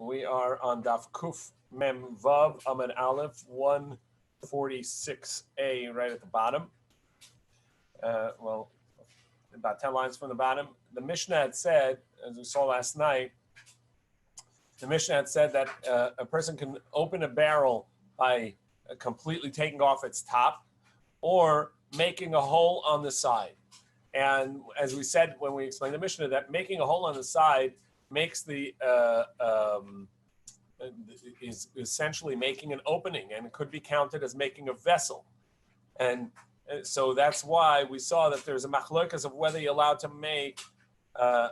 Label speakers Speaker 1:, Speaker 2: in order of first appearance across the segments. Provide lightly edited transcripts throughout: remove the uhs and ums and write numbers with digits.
Speaker 1: We are on Daf Kuf Mem Vav Amud Aleph 146a, right at the bottom. Well, about 10 lines from the bottom. The Mishnah had said, as we saw last night, the Mishnah had said that a person can open a barrel by completely taking off its top or making a hole on the side. And as we said when we explained the Mishnah, that making a hole on the side makes the is essentially making an opening, and it could be counted as making a vessel. And so that's why we saw that there's a machlokas of whether you're allowed to make a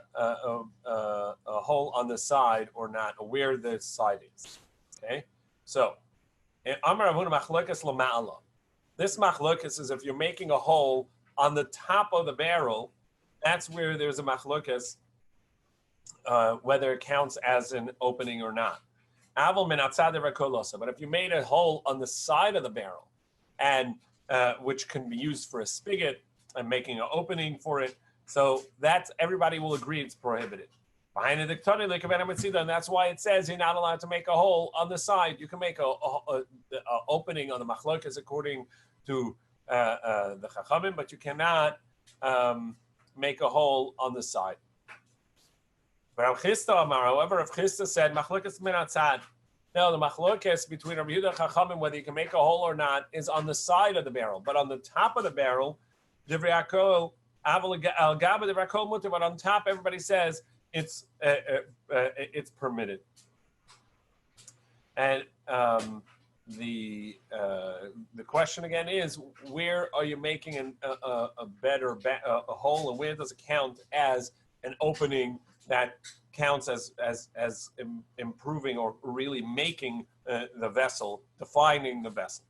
Speaker 1: hole on the side or not, or where the side is. Okay, so Amar Avuna machlokas lama'ala. This machlokas is if you're making a hole on the top of the barrel, that's where there's a machlokas whether it counts as an opening or not. But if you made a hole on the side of the barrel, and which can be used for a spigot and making an opening for it, so that's everybody will agree it's prohibited. And that's why it says you're not allowed to make a hole on the side. You can make a opening on the machlokas according to the chachamim, but you cannot make a hole on the side. But however, if Chista said machlokas min atzad, no, the machlokas between Rabbi Yehuda and Chachamim whether you can make a hole or not is on the side of the barrel, but on the top of the barrel, divrei hakol al gaba divrei hakol mutar. But on top, everybody says it's permitted. And the question again is, where are you making a hole, and where does it count as an opening that counts as improving or really making the vessel, defining the vessel?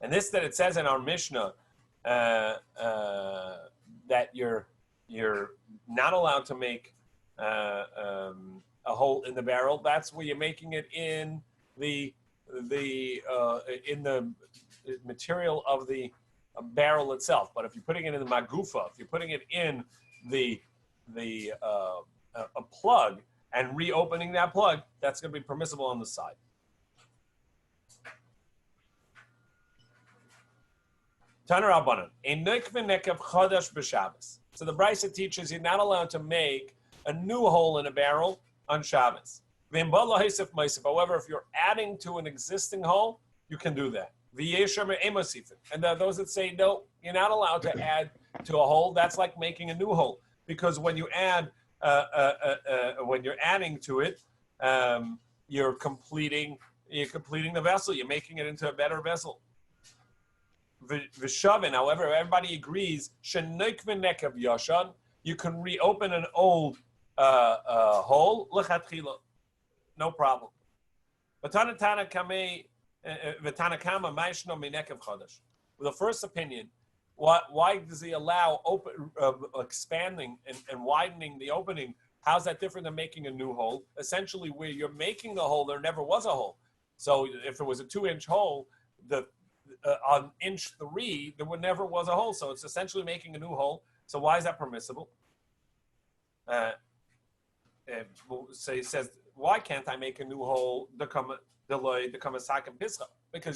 Speaker 1: And this that it says in our Mishnah that you're not allowed to make a hole in the barrel. That's where you're making it in the material of the barrel itself. But if you're putting it in the magufa, if you're putting it in a plug and reopening that plug, that's going to be permissible on the side. Taner Rabbanan, so the Brisa teaches you're not allowed to make a new hole in a barrel on Shabbos. However, if you're adding to an existing hole, you can do that. And those that say no, you're not allowed to add to a hole, that's like making a new hole, because when you add, when you're adding to it, you're completing the vessel. You're making it into a better vessel. V'shavin, however, everybody agrees, you can reopen an old hole, no problem. With the first opinion, why does he allow expanding and widening the opening? How's that different than making a new hole? Essentially, where you're making the hole, there never was a hole. So if it was a 2-inch hole, on inch 3, there never was a hole. So it's essentially making a new hole. So why is that permissible? So he says, why can't I make a new hole? Because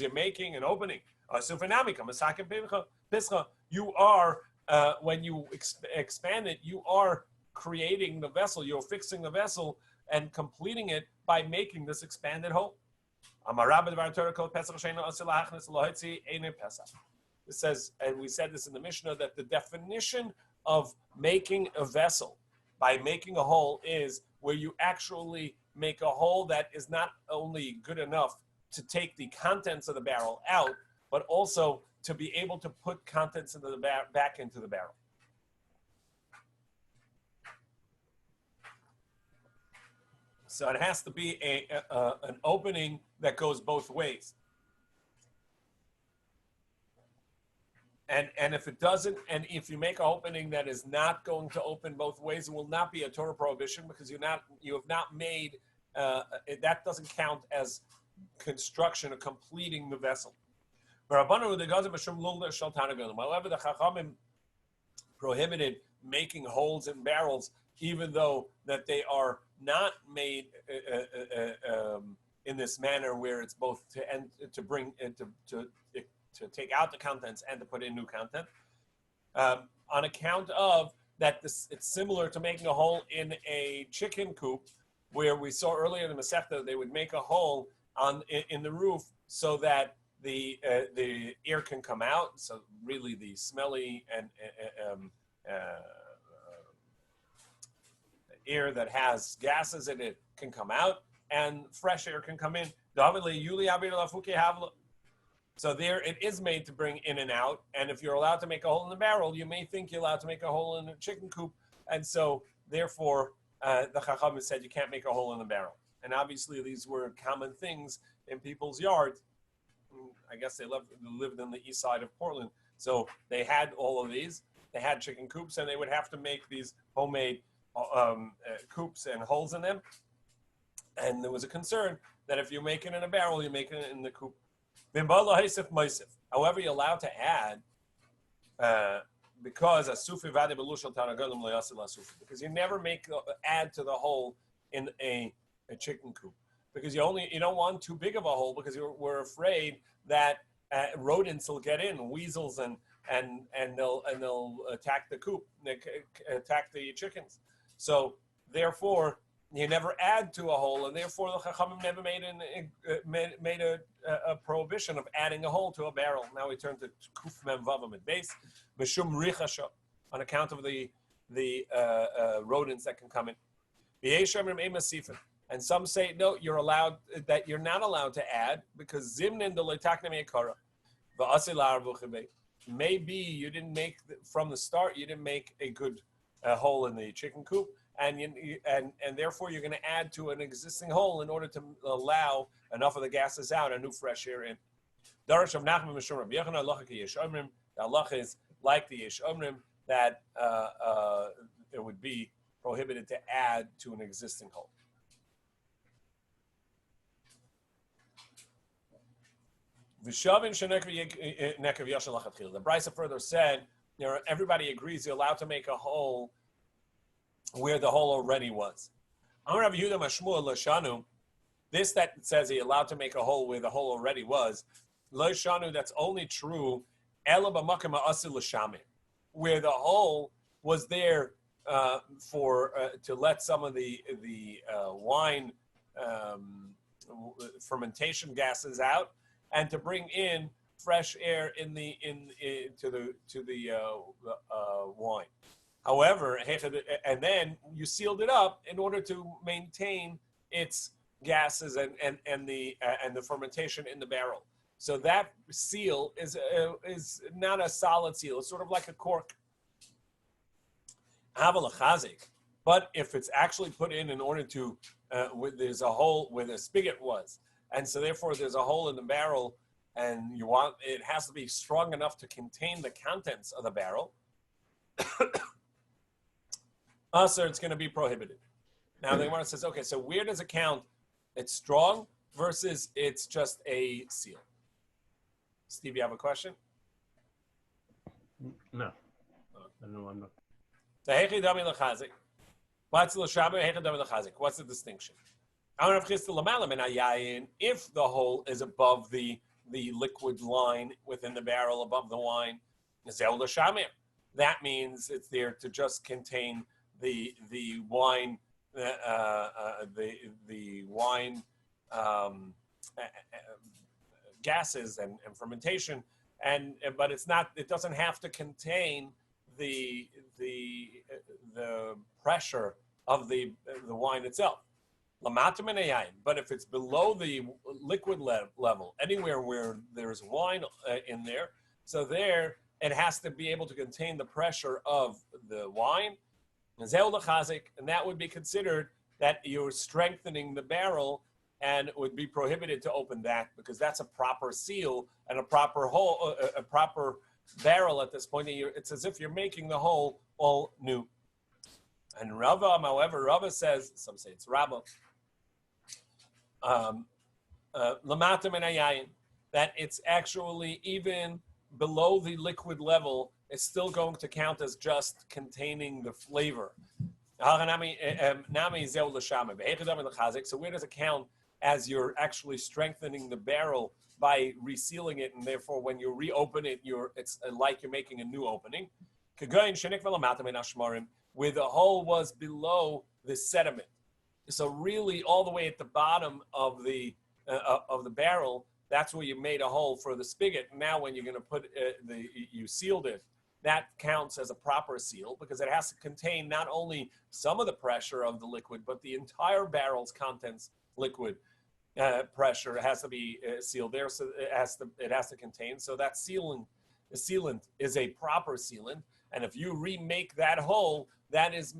Speaker 1: you're making an opening. You are, when you expand it, you are creating the vessel. You're fixing the vessel and completing it by making this expanded hole. It says, and we said this in the Mishnah, that the definition of making a vessel by making a hole is where you actually make a hole that is not only good enough to take the contents of the barrel out, but also to be able to put contents into back into the barrel. So it has to be an opening that goes both ways. And if it doesn't, and if you make an opening that is not going to open both ways, it will not be a Torah prohibition, because you have not made that doesn't count as construction or completing the vessel. However, the Chachamim prohibited making holes in barrels, even though that they are not made in this manner where it's both to bring to take out the contents and to put in new content, on account of that it's similar to making a hole in a chicken coop, where we saw earlier in the Masechta they would make a hole in the roof so that the air can come out. So really, the smelly and air that has gases in it can come out, and fresh air can come in. So there, it is made to bring in and out. And if you're allowed to make a hole in the barrel, you may think you're allowed to make a hole in a chicken coop, and so therefore the Chacham said you can't make a hole in the barrel. And obviously, these were common things in people's yards. I guess they lived on the east side of Portland, so they had all of these. They had chicken coops, and they would have to make these homemade coops and holes in them. And there was a concern that if you make it in a barrel, you make it in the coop. However, you're allowed to add because you never add to the hole in a chicken coop, because you don't want too big of a hole, because we're afraid that rodents will get in, weasels, and they'll attack the coop, attack the chickens. So therefore, you never add to a hole, and therefore the Chachamim never made a prohibition of adding a hole to a barrel. Now we turn to Kuf Mem Vavam at base, B'shum Richasha, on account of the rodents that can come in. And some say no, you're not allowed to add, because Zimnin de Leitakne Meikara, V'asilar V'chibei. Maybe you didn't make from the start. You didn't make a good hole in the chicken coop, and therefore you're going to add to an existing hole in order to allow enough of the gases out and new fresh air in. Darash of Nachman Mishum Rabbi Yochanan halacha ki yesh omrim. The halacha is like the yesh omrim, that it would be prohibited to add to an existing hole. The Brisa further said, everybody agrees you're allowed to make a hole where the hole already was. This that says you're allowed to make a hole where the hole already was, that's only true where the hole was there to let some of the wine fermentation gases out, and to bring in fresh air to the wine. However, and then you sealed it up in order to maintain its gases and the fermentation in the barrel. So that seal is not a solid seal. It's sort of like a cork. But if it's actually put in order to, there's a hole where the spigot was, and so therefore there's a hole in the barrel, and it has to be strong enough to contain the contents of the barrel. So it's going to be prohibited. Now the Gemara says, okay, so where does it count? It's strong versus it's just a seal. Steve, you have a question?
Speaker 2: No. No, I'm not.
Speaker 1: What's the distinction? If the hole is above the liquid line within the barrel, above the wine, that means it's there to just contain the wine, the wine gases and fermentation, but it's not. It doesn't have to contain the pressure of the wine itself. But if it's below the liquid level, anywhere where there's wine in there, so there it has to be able to contain the pressure of the wine, and that would be considered that you're strengthening the barrel, and it would be prohibited to open that, because that's a proper seal and a proper hole, a proper barrel at this point. It's as if you're making the hole all new. And Rava, however, Rava says, some say it's Rabba, that it's actually even below the liquid level, it's still going to count as just containing the flavor. So where does it count as you're actually strengthening the barrel by resealing it, and therefore when you reopen it, it's like you're making a new opening? Where the hole was below the sediment. So really, all the way at the bottom of the barrel, that's where you made a hole for the spigot. Now, when you're going to put you sealed it, that counts as a proper seal because it has to contain not only some of the pressure of the liquid, but the entire barrel's contents liquid pressure has to be sealed there. So it has to contain. So that the sealant is a proper sealant, and if you remake that hole, that is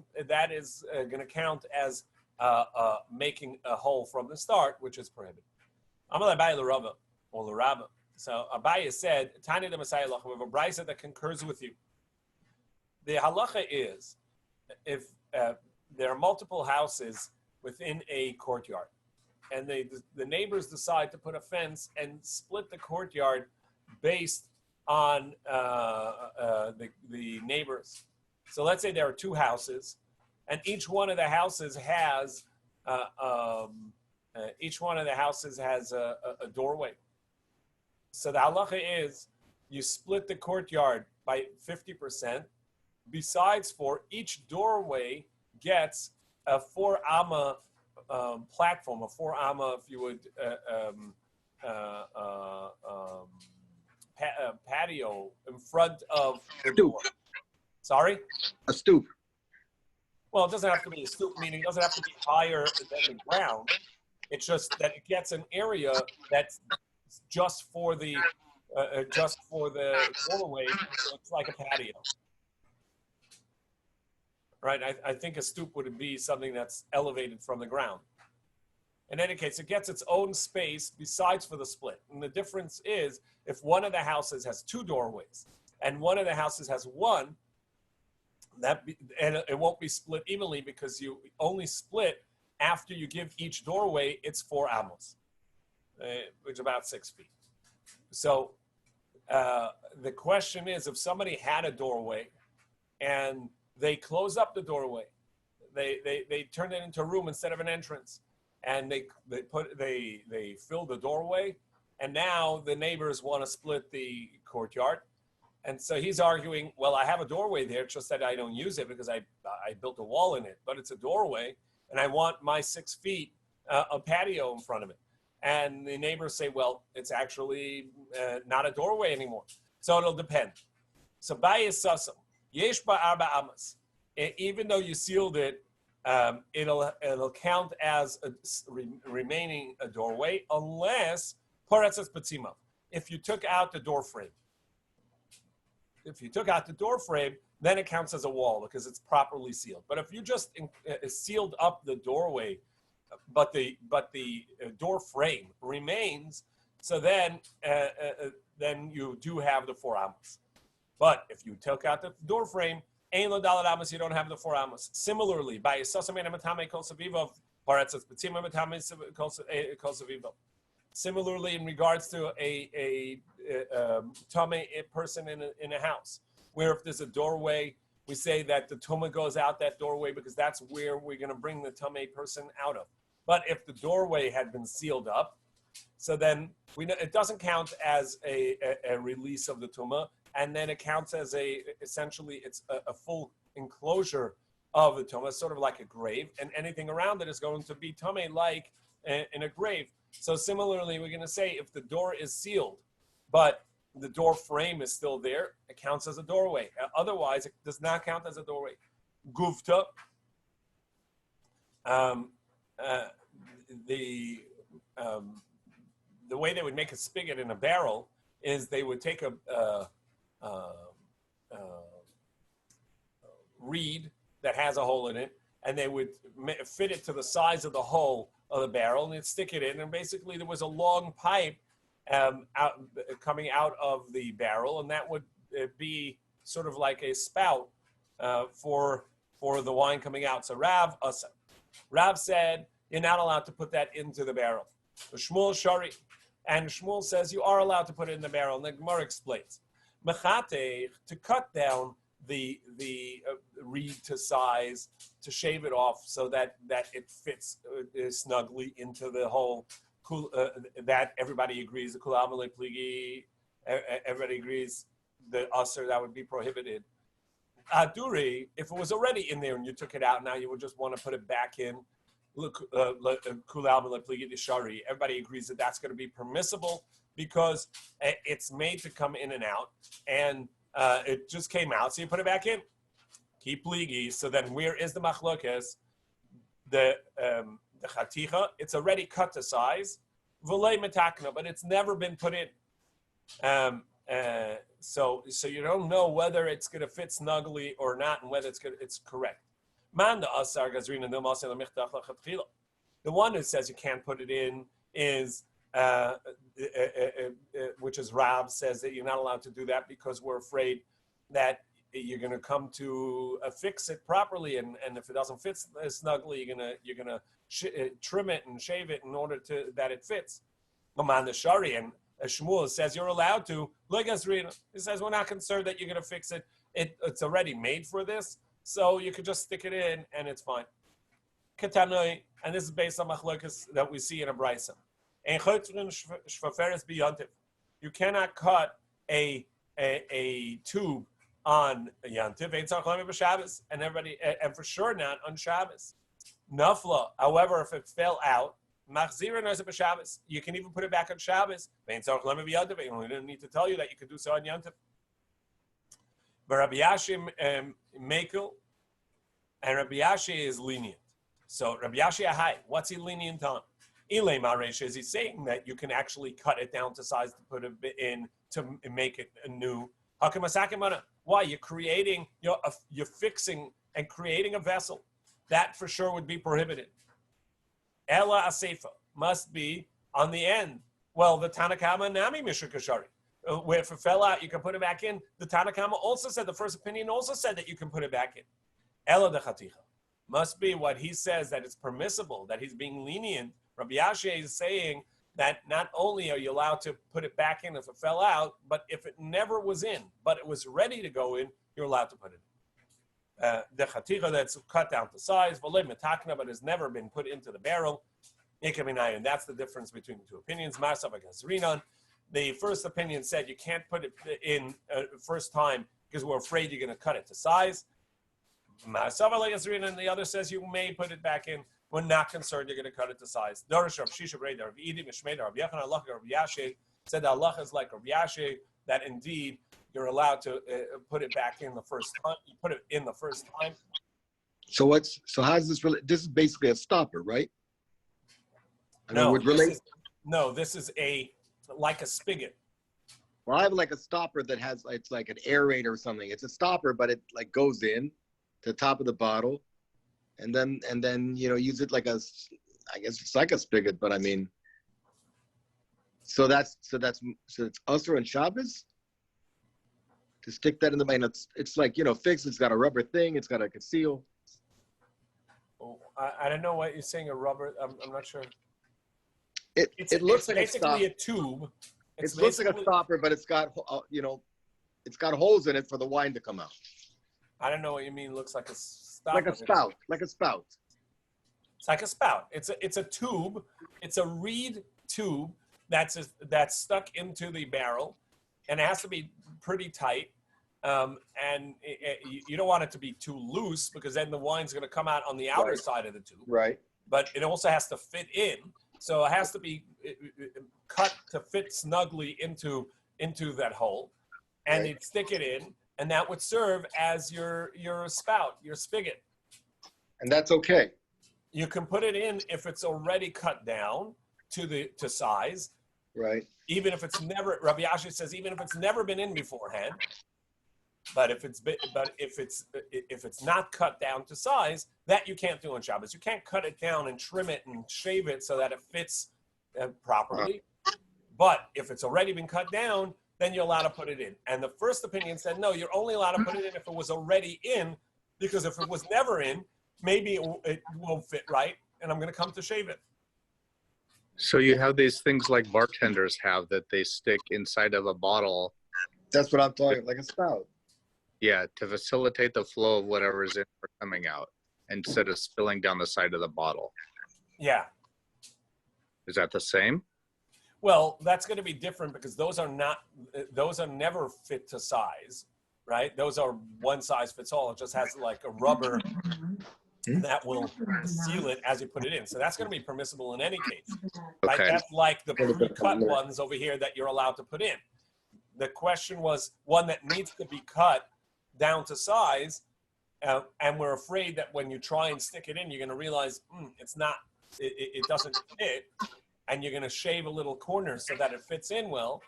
Speaker 1: going to count as making a hole from the start, which is prohibited. Amalei Abaye l'Rava or l'Rava. So Abaye said, "Tani the Messiah halacha." We have a brisa that concurs with you. The halacha is, if there are multiple houses within a courtyard, and the neighbors decide to put a fence and split the courtyard based on the neighbors. So let's say there are two houses, and each one of the houses has a doorway. So the halacha is you split the courtyard by 50%. Besides, for each doorway gets a 4 amma platform, a 4 amma, if you would, patio in front of the door. Sorry?
Speaker 3: A stoop.
Speaker 1: Well, it doesn't have to be a stoop, meaning it doesn't have to be higher than the ground. It's just that it gets an area that's just for the doorway. So it's like a patio. Right? I think a stoop would be something that's elevated from the ground. In any case, it gets its own space besides for the split. And the difference is if one of the houses has 2 doorways and one of the houses has 1, and it won't be split evenly because you only split after you give each doorway its 4 amos, which is about 6 feet. So the question is, if somebody had a doorway and they close up the doorway, they turn it into a room instead of an entrance, and they fill the doorway, and now the neighbors want to split the courtyard. And so he's arguing, well, I have a doorway there, it's just that I don't use it because I built a wall in it, but it's a doorway, and I want my 6 feet a patio in front of it. And the neighbors say, well, it's actually not a doorway anymore. So it'll depend. So bayis sasam, yesh ba arba amas. Even though you sealed it, it'll count as remaining a doorway unless paratzas patzima. If you took out the door frame. If you took out the door frame, then it counts as a wall because it's properly sealed. But if you just sealed up the doorway, but the door frame remains, so then you do have the 4 amos. But if you took out the door frame, ein lo daled amos, you don't have the 4 amos. Similarly, by isasamen matame kol savivov, paratzas betzima matame kol savivov. Similarly, in regards to a tummy person in a house, where if there's a doorway, we say that the tumah goes out that doorway because that's where we're going to bring the tummy person out of. But if the doorway had been sealed up, so then we know it doesn't count as a release of the tumah, and then it counts as essentially it's a full enclosure of the tumah, sort of like a grave, and anything around it is going to be tummy like in a grave. So similarly, we're going to say if the door is sealed, but the door frame is still there, it counts as a doorway. Otherwise, it does not count as a doorway. Gufta. The way they would make a spigot in a barrel is they would take a reed that has a hole in it, and they would fit it to the size of the hole of the barrel, and they'd stick it in, and basically there was a long pipe coming out of the barrel, and that would be sort of like a spout for the wine coming out. So Rav said you're not allowed to put that into the barrel. The Shmuel Shari, And Shmuel says you are allowed to put it in the barrel. And the Gemara explains. Mechatech, to cut down the reed to size, to shave it off so that it fits snugly into the whole, that everybody agrees, the Kollel pligi, everybody agrees the usher, that would be prohibited. Aduri, if it was already in there and you took it out, now you would just want to put it back in. Everybody agrees that that's going to be permissible because it's made to come in and out, and it just came out, so you put it back in. Keep pligi. So then, where is the machlokes? The chaticha, it's already cut to size. V'lei metakna, but it's never been put in. So you don't know whether it's going to fit snugly or not, and whether it's correct. The one who says you can't put it in is, which is Rab, says that you're not allowed to do that because we're afraid that you're going to come to fix it properly, and if it doesn't fit snugly, you're gonna trim it and shave it in order to that it fits. Maman the Shari and Shmuel says you're allowed to. He says we're not concerned that you're going to fix it. It's already made for this, so you could just stick it in and it's fine. Katanoi, and this is based on machlokas that we see in a brisa. You cannot cut a tube on Yantiv, and for sure not on Shabbos. Nafla, however, if it fell out, you can even put it back on Shabbos. You don't need to tell you that you can do so on Yantiv. But Rabbi Yashi Mekel, and Rabbi Yashi is lenient. So Rabbi Yashi Ahai, what's he lenient on? Ilay Maresh, is he saying that you can actually cut it down to size to put it in to make it anew? Why? You're creating, you're fixing and creating a vessel. That for sure would be prohibited. Ella Asefa must be on the end. Well, the Tanakama Nami Mishra Kashari. Where if it fell out, you can put it back in. The Tanakama also said, the first opinion also said that you can put it back in. Ella de Chaticha. Must be what he says, that it's permissible, that he's being lenient. Rabbi Yashia is saying that not only are you allowed to put it back in if it fell out, but if it never was in, but it was ready to go in, you're allowed to put it in. The chaticha that's cut down to size, but has never been put into the barrel. And that's the difference between the two opinions. The first opinion said you can't put it in first time because we're afraid you're going to cut it to size. And the other says you may put it back in. We're not concerned you're going to cut it to size. Said Allah is like Rabbi Yashi, that indeed you're allowed to put it back in the first time. You put it in the first time.
Speaker 3: So how's this relate? This is basically a stopper, right?
Speaker 1: This is like a spigot.
Speaker 3: Well, I have like a stopper that has, it's like an aerator or something. It's a stopper, but it like goes in to the top of the bottle, and then use it like I guess it's like a spigot, but I mean, so it's Usher and Shabbos to stick that in the main. It's like fixed. It's got a rubber thing. It's got a seal.
Speaker 1: Oh, I don't know what you're saying. A rubber. I'm not sure.
Speaker 3: It looks like
Speaker 1: basically a tube.
Speaker 3: It looks like a stopper, but it's got it's got holes in it for the wine to come out.
Speaker 1: I don't know what you mean. Looks like a stopper.
Speaker 3: Like a spout. Like a spout.
Speaker 1: It's like a spout. It's a tube. It's a reed tube that's stuck into the barrel, and it has to be pretty tight. And you don't want it to be too loose because then the wine's going to come out on the outer side of the tube.
Speaker 3: Right.
Speaker 1: But it also has to fit in. So it has to be cut to fit snugly into that hole, and you'd stick it in, and that would serve as your spout, your spigot.
Speaker 3: And that's okay.
Speaker 1: You can put it in if it's already cut down to size.
Speaker 3: Right.
Speaker 1: Even if it's never, Rabbi Yashi says, even if it's never been in beforehand. But if it's not cut down to size, that you can't do on Shabbos. You can't cut it down and trim it and shave it so that it fits properly. But if it's already been cut down, then you're allowed to put it in. And the first opinion said, no, you're only allowed to put it in if it was already in, because if it was never in, maybe it won't fit right, and I'm going to come to shave it.
Speaker 4: So you have these things like bartenders have that they stick inside of a bottle.
Speaker 3: That's what I'm talking, like a spout.
Speaker 4: Yeah, to facilitate the flow of whatever's in or coming out instead of spilling down the side of the bottle.
Speaker 1: Yeah.
Speaker 4: Is that the same?
Speaker 1: Well, that's going to be different because those are never fit to size, right? Those are one size fits all. It just has like a rubber that will seal it as you put it in. So that's going to be permissible in any case, right?
Speaker 4: Okay.
Speaker 1: That's like the pre-cut ones over here that you're allowed to put in. The question was one that needs to be cut down to size, and we're afraid that when you try and stick it in, you're going to realize it doesn't fit, and you're going to shave a little corner so that it fits in well.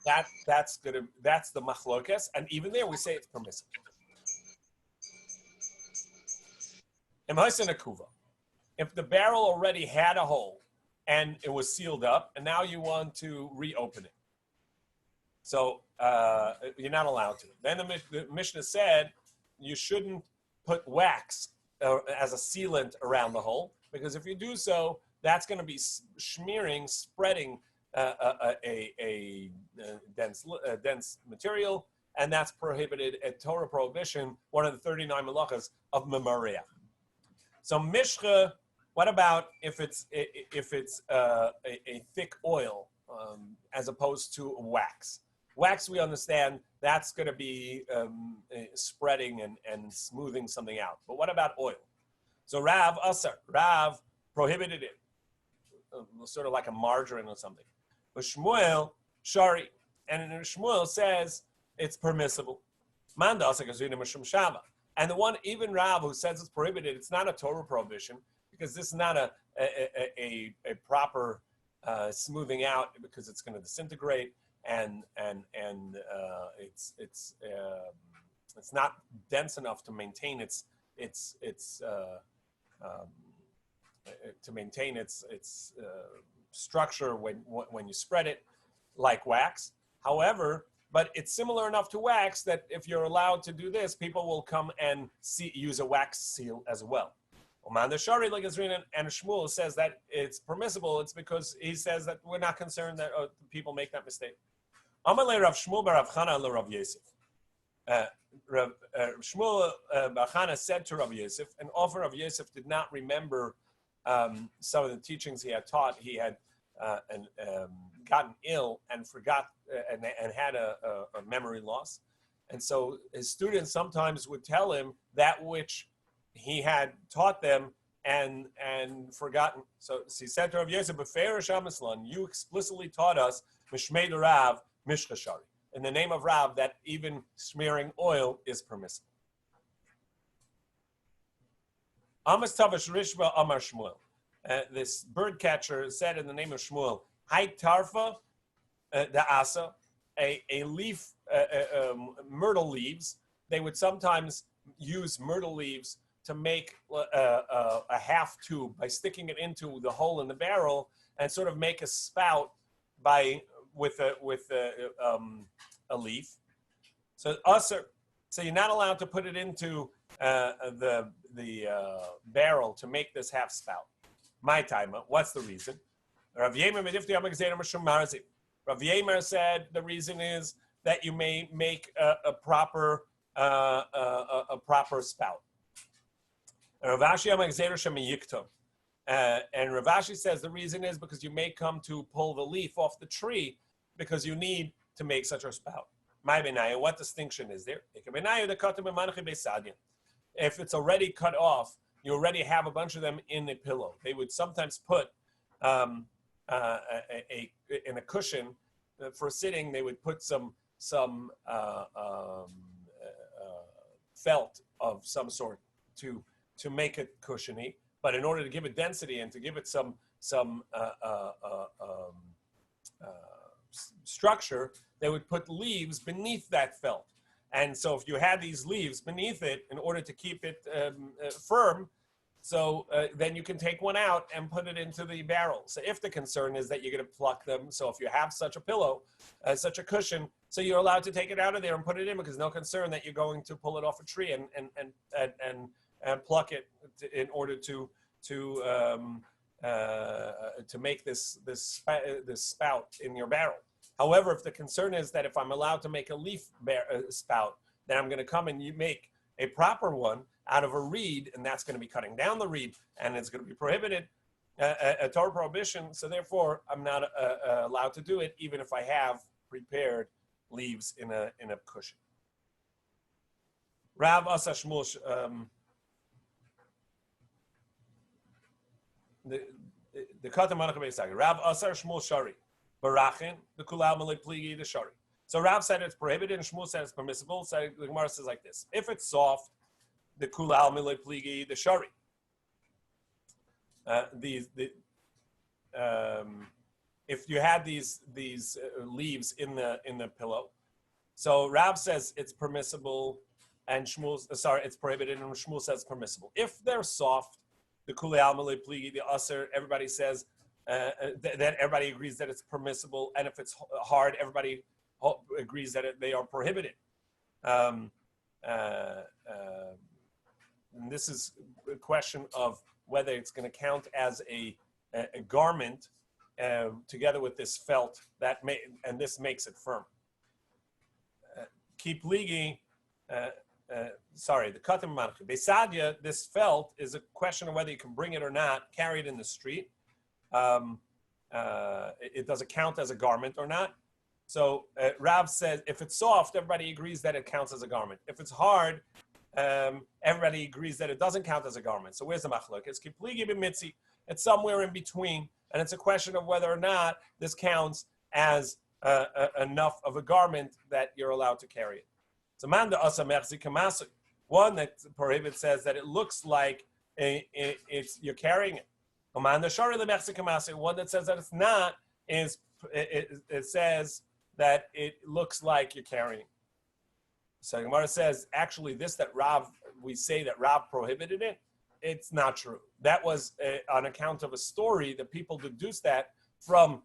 Speaker 1: That's the machlokes, and even there we say it's permissible. If the barrel already had a hole and it was sealed up, and now you want to reopen it, so you're not allowed to. Then the Mishnah said you shouldn't put wax as a sealant around the hole, because if you do so, that's going to be spreading a dense material, and that's prohibited at Torah prohibition, one of the 39 malachas of Memoria. So mishcha, what about if it's a thick oil as opposed to wax? Wax, we understand, that's going to be spreading and smoothing something out. But what about oil? So Rav prohibited it, sort of like a margarine or something. But Shmuel, Shari, and Shmuel says it's permissible. And the one, even Rav, who says it's prohibited, it's not a Torah prohibition, because this is not a proper smoothing out, because it's going to disintegrate. And it's not dense enough to maintain its structure when you spread it like wax. However, but it's similar enough to wax that if you're allowed to do this, people will come and use a wax seal as well. And Shmuel says that it's permissible. It's because he says that we're not concerned that people make that mistake. Amalei Rav Shmuel bar Rav Chana le Rav Yosef. Shmuel bar Chana said to Rav Yosef, and often Rav Yosef did not remember some of the teachings he had taught. He had gotten ill and forgot and had a memory loss, and so his students sometimes would tell him that which he had taught them and forgotten. So he said to Rav Yosef, you explicitly taught us Mishmei Rav Mishcha Shari, in the name of Rav, that even smearing oil is permissible. Amas Tavash Rishba Amar Shmuel. This bird catcher said in the name of Shmuel, Hai Tarfa da Asa, a leaf, myrtle leaves. They would sometimes use myrtle leaves to make a half tube by sticking it into the hole in the barrel and sort of make a spout with a leaf. So you're not allowed to put it into the barrel to make this half spout. My timer. What's the reason? Rav Yemer said the reason is that you may make a proper spout. And Rav Ashi says the reason is because you may come to pull the leaf off the tree because you need to make such a spout. What distinction is there? If it's already cut off, you already have a bunch of them in a pillow. They would sometimes put in a cushion for sitting. They would put some felt of some sort to make it cushiony. But in order to give it density and to give it some structure, they would put leaves beneath that felt. And so if you had these leaves beneath it in order to keep it firm, so then you can take one out and put it into the barrel. So if the concern is that you're going to pluck them, so if you have such a pillow, such a cushion, so you're allowed to take it out of there and put it in because no concern that you're going to pull it off a tree and pluck it in order to to make this spout in your barrel. However, if the concern is that if I'm allowed to make a leaf spout, then I'm going to come and you make a proper one out of a reed, and that's going to be cutting down the reed, and it's going to be prohibited, a Torah prohibition. So therefore, I'm not allowed to do it, even if I have prepared leaves in a cushion. Rav Asa Shmuel, the Katan Manach Beisagi. Rav Asa Shmuel Shari, Barachin, the Kollel Malay Pligi, the Shari. So Rav said it's prohibited, and Shmuel said it's permissible. So the Gemara says like this: if it's soft, the Kollel Malay Pligi, the Shari. If you had these leaves in the pillow, so Rav says it's permissible, and it's prohibited, and Shmuel says it's permissible. If they're soft, the Kollel Malay Pligi, the Aser, everybody says that everybody agrees that it's permissible, and if it's hard, everybody agrees that they are prohibited. And this is a question of whether it's going to count as a garment together with this felt and this makes it firm. Keep ligi. The katim mancha. Besadia, this felt is a question of whether you can bring it or not, carry it in the street. It doesn't count as a garment or not. So Rav says if it's soft, everybody agrees that it counts as a garment. If it's hard, everybody agrees that it doesn't count as a garment. So where's the machlok? It's kipligi b'mitzi. It's somewhere in between, and it's a question of whether or not this counts as enough of a garment that you're allowed to carry it. So manda asa mechzi kamasu. One that prohibits says that it looks like you're carrying it. Manda shari lemechzi kamasu. One that says that it's not is it says that it looks like you're carrying. So Gemara says, actually, we say that Rav prohibited it. It's not true. That was on account of a story that people deduced that from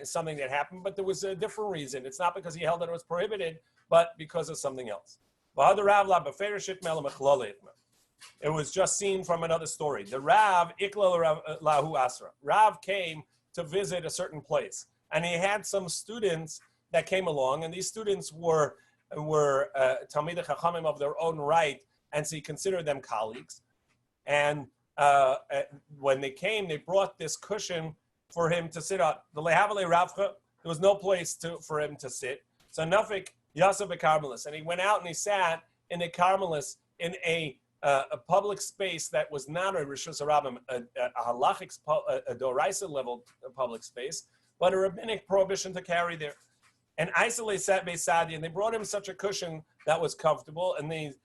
Speaker 1: something that happened, but there was a different reason. It's not because he held that it was prohibited, but because of something else. It was just seen from another story. The Rav, lahu asra. Rav came to visit a certain place, and he had some students that came along, and these students were Talmidei Chachamim of their own right, and so he considered them colleagues. And when they came, they brought this cushion for him to sit on. The Lehavale Ravcha, there was no place for him to sit. So Nafik Yasef a Carmelis, and he went out and he sat in a Carmelis in a public space that was not a Rishus Harabim, a halachic, a Doraisa level public space, but a rabbinic prohibition to carry there. And isolate sat Beisadi, and they brought him such a cushion that was comfortable, and it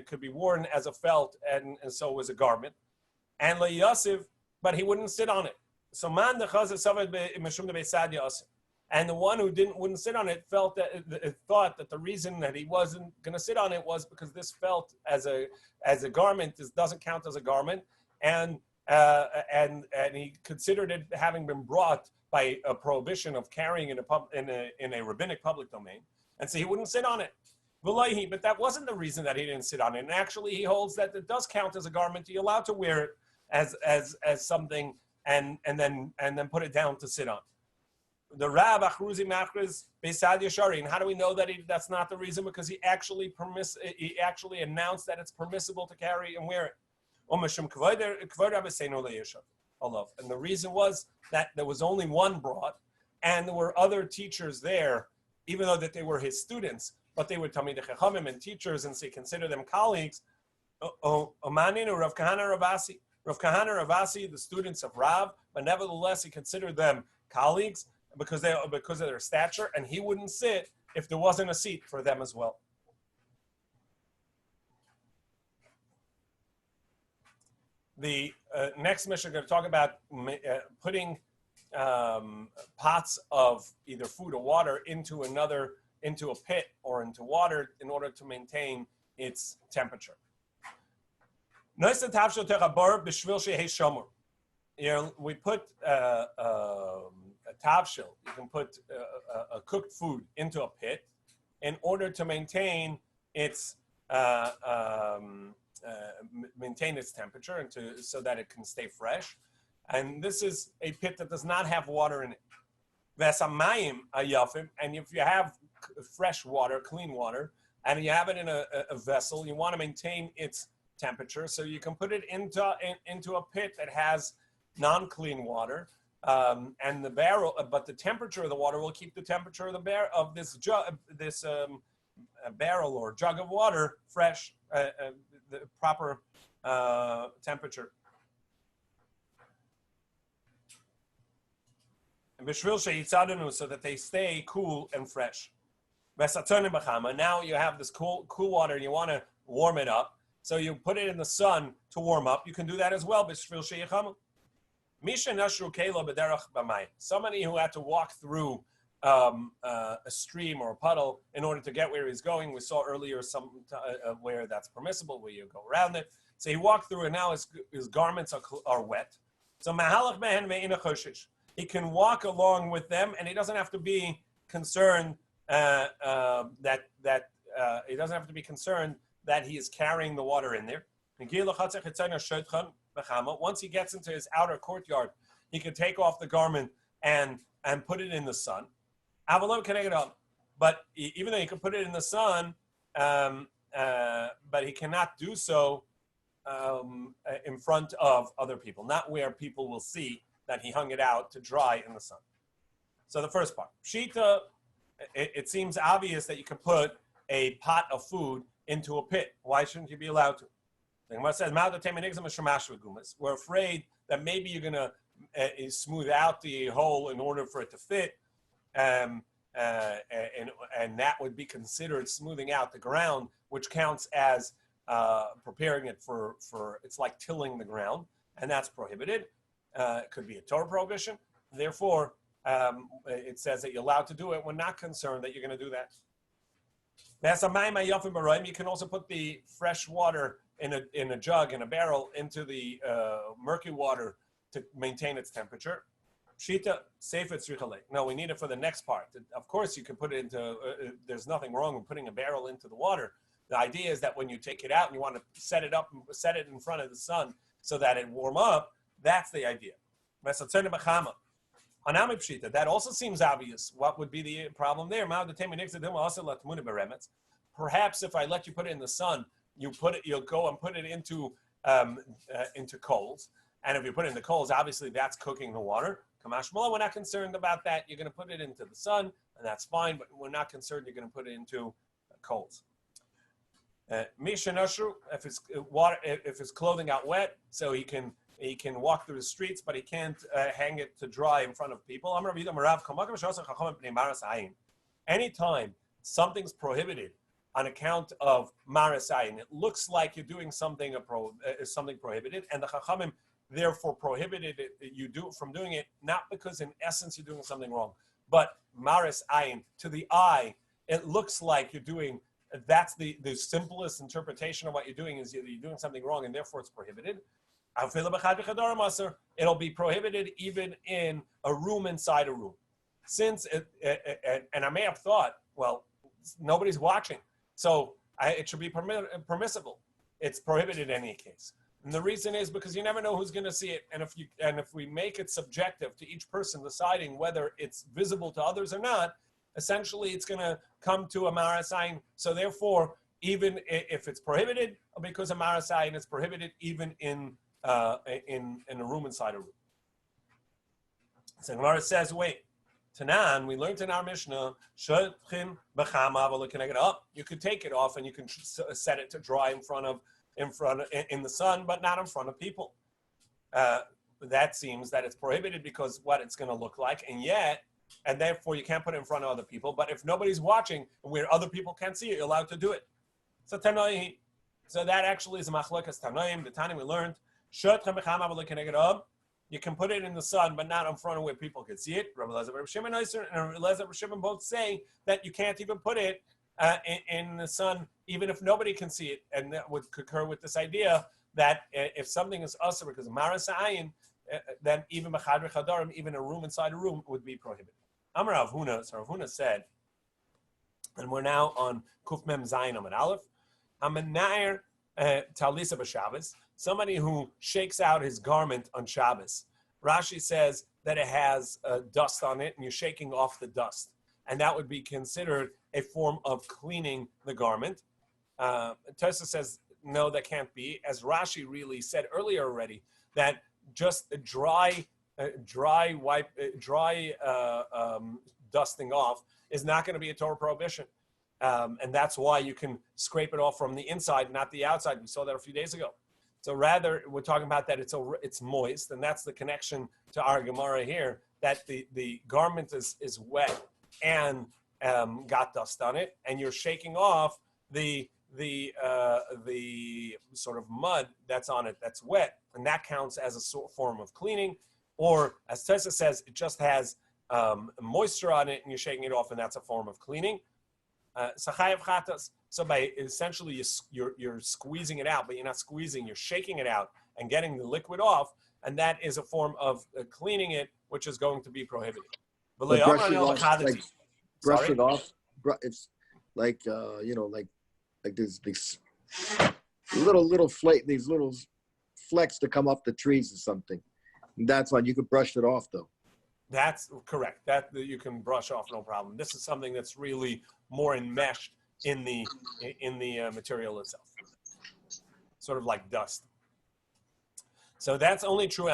Speaker 1: could be worn as a felt, and so it was a garment. And Le Yosef, but he wouldn't sit on it. So man the chazah savad mishum de Beisadi Yosef. And the one who wouldn't sit on it thought that the reason that he wasn't going to sit on it was because this felt as a garment doesn't count as a garment, and he considered it having been brought by a prohibition of carrying in a rabbinic public domain, and so he wouldn't sit on it. But that wasn't the reason that he didn't sit on it. And actually, he holds that it does count as a garment. You're allowed to wear it as something, and then put it down to sit on. The Rab Achruzi Machriz Beisad Yashari. And how do we know that that's not the reason? Because he actually announced that it's permissible to carry and wear it. And the reason was that there was only one brought, and there were other teachers there, even though that they were his students, but they were Talmidei Chachamim and teachers, and so he considered them colleagues. Omaninu Rav Kahana Ravasi. Rav Kahana Ravasi, the students of Rav, but nevertheless he considered them colleagues because of their stature, and he wouldn't sit if there wasn't a seat for them as well. The next mission we're going to talk about putting pots of either food or water into a pit or into water in order to maintain its temperature. We put a tavshil, you can put a cooked food into a pit in order to maintain its maintain its temperature and so that it can stay fresh. And this is a pit that does not have water in it. Vesamayim ayafim, and if you have fresh water, clean water, and you have it in a vessel, you want to maintain its temperature, so you can put it into a pit that has non-clean water, and the barrel, but the temperature of the water will keep the temperature of this barrel or jug of water fresh, the proper temperature. So that they stay cool and fresh. Now you have this cool water and you want to warm it up. So you put it in the sun to warm up. You can do that as well. Somebody who had to walk through a stream or a puddle in order to get where he's going. We saw earlier where that's permissible, where you go around it. So he walked through and now his garments are wet. So he can walk along with them, and he doesn't have to be concerned that he is carrying the water in there. Once he gets into his outer courtyard, he can take off the garment and put it in the sun. But even though he can put it in the sun, but he cannot do so in front of other people, not where people will see that he hung it out to dry in the sun. So the first part, Pshita, it seems obvious that you can put a pot of food into a pit. Why shouldn't you be allowed to? The Gemara says, we're afraid that maybe you're going to smooth out the hole in order for it to fit, and that would be considered smoothing out the ground, which counts as preparing it for it's like tilling the ground, and that's prohibited. It could be a Torah prohibition. Therefore, it says that you're allowed to do it. We're not concerned that you're going to do that. You can also put the fresh water in a jug, in a barrel, into the murky water to maintain its temperature. Pshita, sefer tzricha. No, we need it for the next part. Of course, you can put it into, there's nothing wrong with putting a barrel into the water. The idea is that when you take it out and you want to set it in front of the sun so that it warm up, that's the idea. That also seems obvious. What would be the problem there? Perhaps if I let you put it in the sun, you'll go and put it into coals. And if you put it in the coals, obviously that's cooking the water. Kamashmala, we're not concerned about that. You're going to put it into the sun, and that's fine, but we're not concerned you're going to put it into coals. Mishanashru, if his clothing got wet, so he can walk through the streets, but he can't hang it to dry in front of people. Anytime something's prohibited on account of marasayin, it looks like you're doing something prohibited, and the Chachamim therefore prohibited you from doing it, not because in essence you're doing something wrong, but marasayin, to the eye, it looks like you're doing. That's the simplest interpretation of what you're doing, is you're doing something wrong, and therefore it's prohibited. It'll be prohibited even in a room inside a room. Since and I may have thought, well, nobody's watching, so it should be permissible. It's prohibited in any case. And the reason is because you never know who's going to see it, and if we make it subjective to each person deciding whether it's visible to others or not, essentially it's going to come to a marasayin. So therefore, even if it's prohibited because of marasayin, it's prohibited even in a room inside a room. So Gemara says, wait, Tanan, we learned in our Mishnah, you could take it off and you can set it to dry in the sun, but not in front of people. That seems that it's prohibited because what it's going to look like, and therefore you can't put it in front of other people. But if nobody's watching, where other people can't see it, you're allowed to do it. So that actually is a machlokas tanoim. The Tanaim we learned, you can put it in the sun, but not in front of where people can see it. Rabbi Shimon and Rabbi Shimon both say that you can't even put it in the sun, even if nobody can see it. And that would concur with this idea that if something is usher because of marasa'ayin, then even mechadre chadarim, even a room inside a room, would be prohibited. Amar Rav Huna, so Rav Huna said, and we're now on Kuf Mem Zayin Amid Aleph, Amenair talisa b'Shabbos, somebody who shakes out his garment on Shabbos. Rashi says that it has dust on it, and you're shaking off the dust, and that would be considered a form of cleaning the garment. Tues says no, that can't be, as Rashi really said earlier already, that just a dry dusting off is not going to be a Torah prohibition. And that's why you can scrape it off from the inside, not the outside. We saw that a few days ago. So rather, we're talking about that it's moist, and that's the connection to our Gemara here, that the garment is wet and got dust on it, and you're shaking off the sort of mud that's on it that's wet, and that counts as a form of cleaning. Or as Tessa says, it just has moisture on it, and you're shaking it off, and that's a form of cleaning. So by essentially you're squeezing it out, but you're not squeezing, you're shaking it out and getting the liquid off, and that is a form of cleaning it, which is going to be prohibited.
Speaker 3: Brush it off. It's like like there's these little flake, these little flecks to come off the trees or something. And that's why you could brush it off, though.
Speaker 1: That's correct. That you can brush off, no problem. This is something that's really more enmeshed in the material itself, sort of like dust. So that's only true.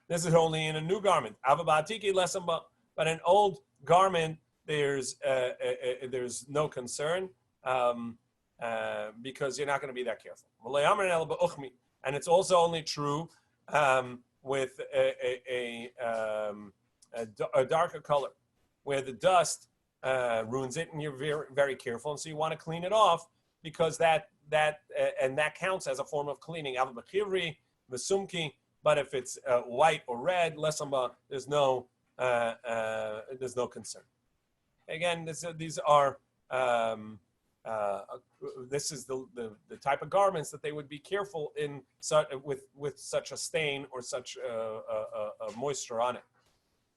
Speaker 1: This is only in a new garment. But an old garment, there's no concern because you're not going to be that careful. And it's also only true with a darker color, where the dust ruins it, and you're very, very careful, and so you want to clean it off because that counts as a form of cleaning. But if it's white or red, there's no concern. Again, these are this is the type of garments that they would be careful in with such a stain or such a moisture on it.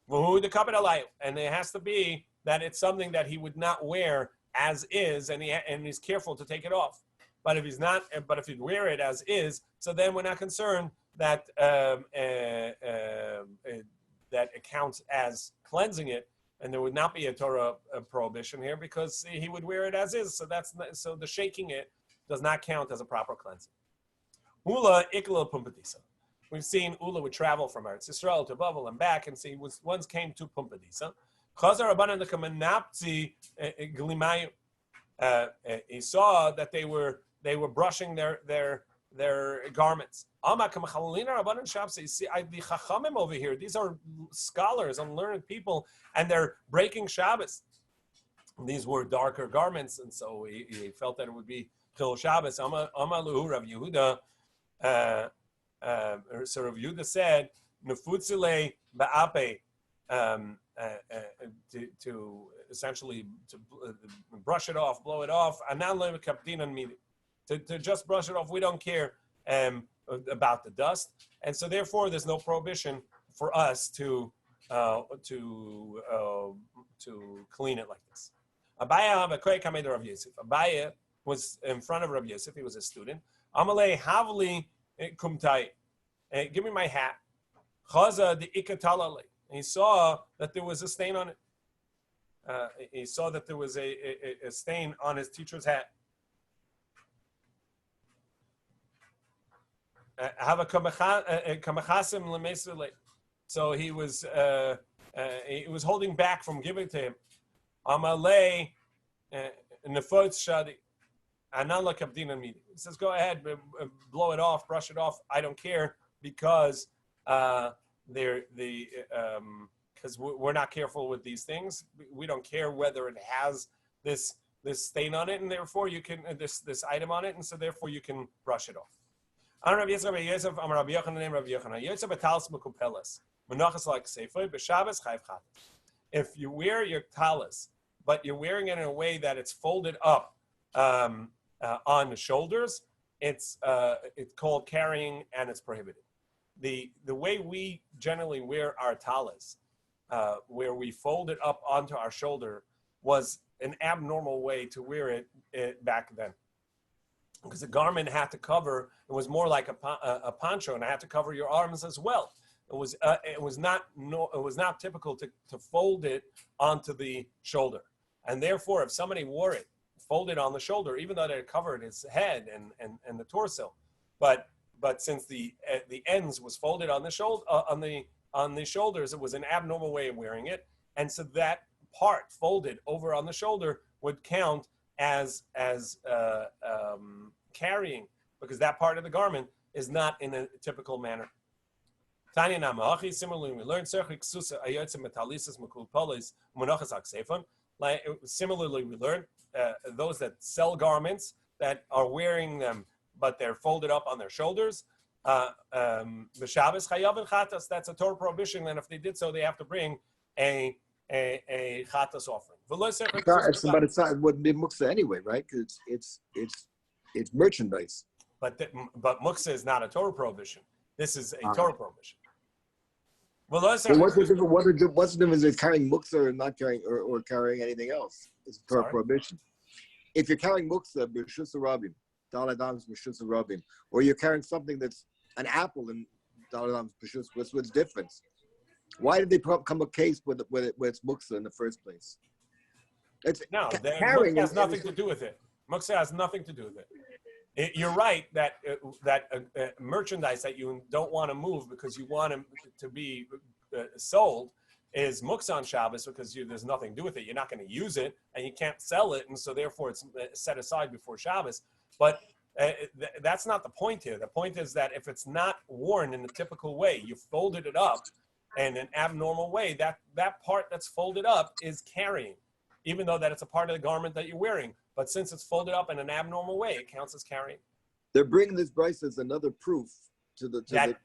Speaker 1: And it has to be that it's something that he would not wear as is, and he's careful to take it off. But if he's not, but if he'd wear it as is, so then we're not concerned that that it counts as cleansing it, and there would not be a Torah prohibition here because he would wear it as is. So the shaking it does not count as a proper cleansing. Ula ikla pumpadisa. We've seen Ula would travel from Eretz Yisrael to Bavel and back, and see once came to Pumpadisa. Chazar Rabbanan lekamanapzi glimayu. He saw that they were brushing their garments. The Chachamim over here, these are scholars and learned people, and they're breaking Shabbos. These were darker garments, and so he felt that it would be Chil Shabbos. So Rav Yehuda said, "Nefutzile ba'ape," to essentially to brush it off, blow it off. To just brush it off, we don't care about the dust, and so therefore there's no prohibition for us to clean it like this. Abaye was in front of Rabbi Yosef. He was a student. Amalei havli kumtai. Give me my hat. Chaza the ikatalale. He saw that there was a stain on it. He saw that there was a stain on his teacher's hat. So he was holding back from giving it to him. Amalei nefot shadi. He says, "Go ahead, blow it off, brush it off. I don't care because because we're not careful with these things. We don't care whether it has this stain on it, and therefore you can this item on it, and so therefore you can brush it off." If you wear your talis, but you're wearing it in a way that it's folded up on the shoulders, it's called carrying, and it's prohibited. The way we generally wear our talis, where we fold it up onto our shoulder, was an abnormal way to wear it back then. because the garment had to cover. It was more like a poncho, and it had to cover your arms as well. It was not typical to fold it onto the shoulder, and therefore, if somebody wore it folded on the shoulder, even though they covered his head and the torso, but since the ends was folded on the shoulder on the shoulders, it was an abnormal way of wearing it, and so that part folded over on the shoulder would count as carrying, because that part of the garment is not in a typical manner. Similarly, we learned similarly, we learned those that sell garments that are wearing them, but they're folded up on their shoulders. That's a Torah prohibition, and if they did so, they have to bring a chatas offering.
Speaker 3: But it's not. It wouldn't be muksa anyway, right? Because it's merchandise.
Speaker 1: But muksa is not a Torah prohibition. This is a Torah prohibition. Well, what's the difference is carrying muksa or not carrying or carrying anything else? It's a Torah prohibition. If you're carrying muksa, b'shus rabim, daladams b'shus rabim, or you're carrying something that's an apple and daladams b'shus, what's the difference? Why did they come a case with it's muksa in the first place? Muksa has nothing to do with it. Muksa has nothing to do with it. You're right that merchandise that you don't want to move because you want to be sold is muksa on Shabbos because there's nothing to do with it. You're not going to use it and you can't sell it, and so therefore it's set aside before Shabbos. But that's not the point here. The point is that if it's not worn in the typical way, you folded it up in an abnormal way, that part that's folded up is carrying, even though that it's a part of the garment that you're wearing. But since it's folded up in an abnormal way, it counts as carrying.
Speaker 3: They're bringing this Bryce as another proof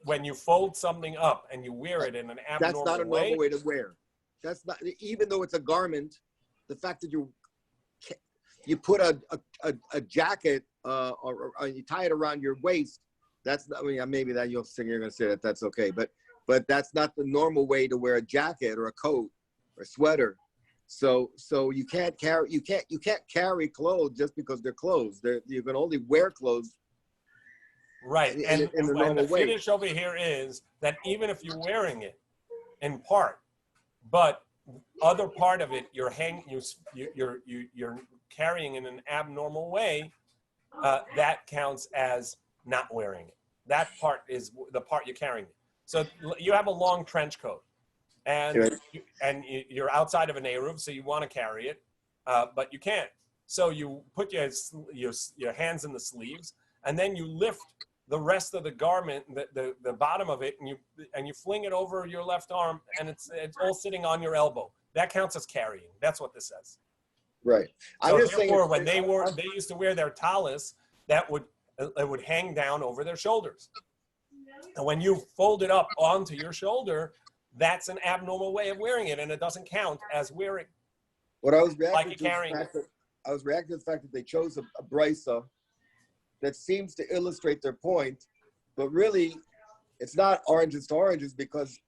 Speaker 1: when you fold something up and you wear it in an abnormal way. That's not a normal
Speaker 3: way to wear. That's not, even though it's a garment, the fact that you put a jacket or you tie it around your waist, that's not, I mean, maybe that you're going to say that that's okay, but that's not the normal way to wear a jacket or a coat or a sweater. So you can't carry clothes just because they're clothes. You can only wear clothes.
Speaker 1: Right, and the finish over here is that even if you're wearing it in part, but other part of it you're carrying in an abnormal way, that counts as not wearing it. That part is the part you're carrying. So you have a long trench coat, and you're outside of an eruv, so you want to carry it, but you can't. So you put your hands in the sleeves, and then you lift the rest of the garment, the bottom of it, and you fling it over your left arm, and it's all sitting on your elbow. That counts as carrying. That's what this says.
Speaker 3: Right.
Speaker 1: So therefore, when they used to wear their talis, it would hang down over their shoulders. And when you fold it up onto your shoulder, that's an abnormal way of wearing it, and it doesn't count as wearing.
Speaker 3: What I was reacting
Speaker 1: like
Speaker 3: to the fact that they chose a brisa that seems to illustrate their point, but really, it's not oranges to oranges because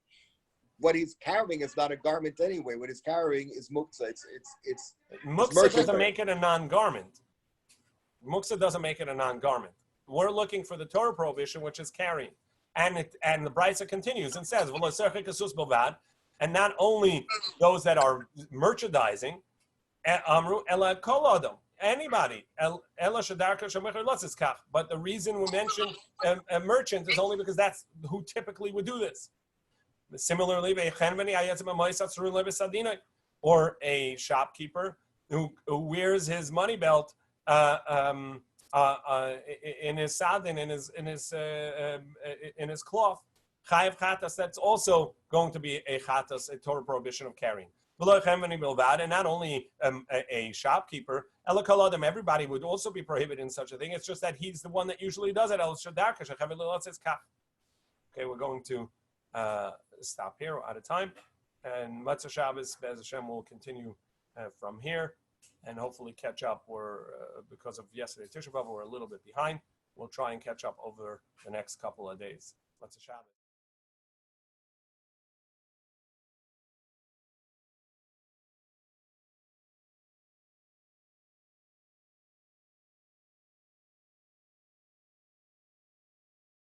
Speaker 3: what he's carrying is not a garment anyway. What he's carrying is muksa. It's
Speaker 1: muksa doesn't make it a non-garment. Muksa doesn't make it a non-garment. We're looking for the Torah prohibition, which is carrying. And the Brisa continues and says, and not only those that are merchandising, anybody, but the reason we mentioned a merchant is only because that's who typically would do this. Similarly, or a shopkeeper who wears his money belt in his sadin, in his cloth, chayav chatas. That's also going to be a chatas, a Torah prohibition of carrying. And not only a shopkeeper, everybody would also be prohibited in such a thing. It's just that he's the one that usually does it. Okay, we're going to stop here. We're out of time. And Matzah Shabbos, Be'ez Hashem, will continue from here and hopefully catch up. Because of yesterday Tisha B'Av, we're a little bit behind. We'll try and catch up over the next couple of days. Matzah Shabbos.